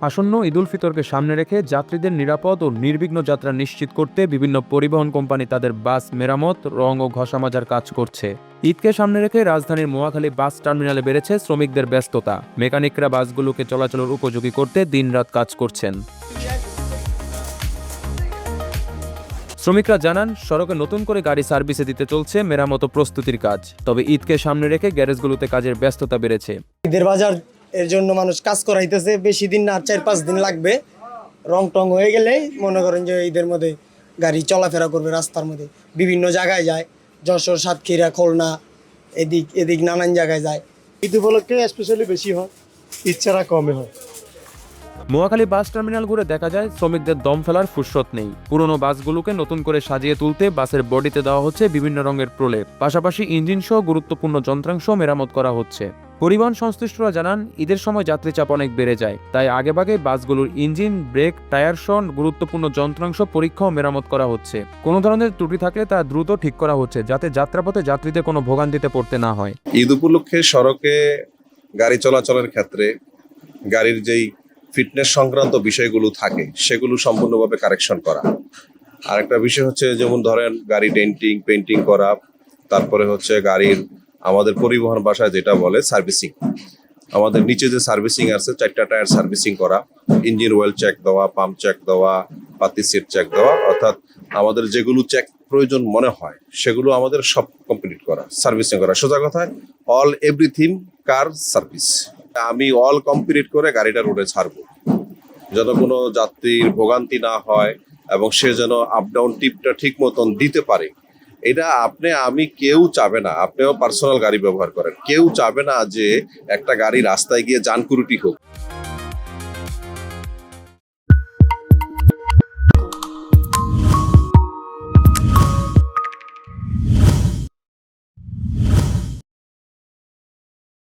আসন্ন ঈদুল ফিতরকে সামনে রেখে যাত্রীদের নিরাপদ ও নির্বিঘ্ন যাত্রা নিশ্চিত করতে বিভিন্ন পরিবহন কোম্পানি তাদের বাস মেরামত, রং ও ঘষা মাজার কাজ করছে। ঈদকে সামনে রেখে রাজধানীর মহাখালী বাস টার্মিনালে বেড়েছে শ্রমিকদের ব্যস্ততা। মেকানিকরা বাসগুলোকে চলাচলের উপযোগী করতে দিনরাত কাজ করছেন। শ্রমিকরা জানান, সড়কে নতুন করে গাড়ি সার্ভিসে দিতে চলছে মেরামত ও প্রস্তুতির কাজ। তবে ঈদকে সামনে রেখে গ্যারেজগুলোতে কাজের ব্যস্ততা বেড়েছে। ঈদের বাজার এর জন্য মানুষ কাজ করাইতেছে, বেশি দিন না, 4-5 দিন লাগবে। রং টং হয়ে গেলেই মনে করেন যে ঈদের মধ্যে গাড়ি চলাফেরা করবে রাস্তার মধ্যে, বিভিন্ন জায়গায় যায়, যশোর, সাতক্ষীরা, খুলনা, এদিক নানান জায়গায় যায়। ঈদ উপলক্ষে স্পেশালি বেশি হয়, ঈদ ছাড়া কমে হয়। মহাখালী বাস টার্মিনাল ঘুরে দেখা যায় শ্রমিকদের দম ফেলার ফুরসত নেই। পুরনো বাসগুলোকে নতুন করে সাজিয়ে তুলতে বাসের বডিতে দেওয়া হচ্ছে বিভিন্ন রঙের প্রলেপ, পাশাপাশি ইঞ্জিন সহ গুরুত্বপূর্ণ যন্ত্রাংশ মেরামত করা হচ্ছে। পরিবহন সংশ্লিষ্টরা জানান, ঈদের সময় যাত্রী চাপ অনেক বেড়ে যায়, তাই আগেভাগে বাসগুলোর ইঞ্জিন, ব্রেক, টায়ার সহ গুরুত্বপূর্ণ যন্ত্রাংশ পরীক্ষা ও মেরামত করা হচ্ছে। কোনো ধরনের ত্রুটি থাকলে তা দ্রুত ঠিক করা হচ্ছে, যাতে যাত্রাপথে যাত্রীদের কোনো ভোগান্তিতে পড়তে না হয়। ঈদ উপলক্ষে সড়কে গাড়ি চলাচলের ক্ষেত্রে গাড়ির যেই ফিটনেস সংক্রান্ত বিষয়গুলো থাকে সেগুলো সম্পূর্ণভাবে কারেকশন করা। আর একটা বিষয় হচ্ছে, যেমন ধরেন গাড়ি ডেন্টিং, পেন্টিং করা, তারপরে হচ্ছে গাড়ির আমাদের পরিবহন ভাষায় যেটা বলে সার্ভিসিং। আমাদের নিচে যে সার্ভিসিং আছে, 4টা টায়ার সার্ভিসিং করা, ইঞ্জিন অয়েল চেক দেওয়া, পাম্প চেক দেওয়া, পাতি সিট চেক দেওয়া, অর্থাৎ আমাদের যেগুলো চেক প্রয়োজন মনে হয় সেগুলো আমাদের সব কমপ্লিট করা, সার্ভিসিং করা। সোজা কথায় অল এভরিথিং কার সার্ভিস। আমি অল কমপ্লিট করে গাড়িটা রোডে ছাড়বো, যেন কোনো যাত্রীর ভোগান্তি না হয় এবং সে যেন আপ ডাউন টিপটা ঠিক মতন দিতে পারে। এটা আমি কেউ চাবে না, আপনিও পার্সোনাল গাড়ি ব্যবহার করেন, কেউ চাবে না যে একটা গাড়ি রাস্তায় গিয়ে জানকুরুটি হোক।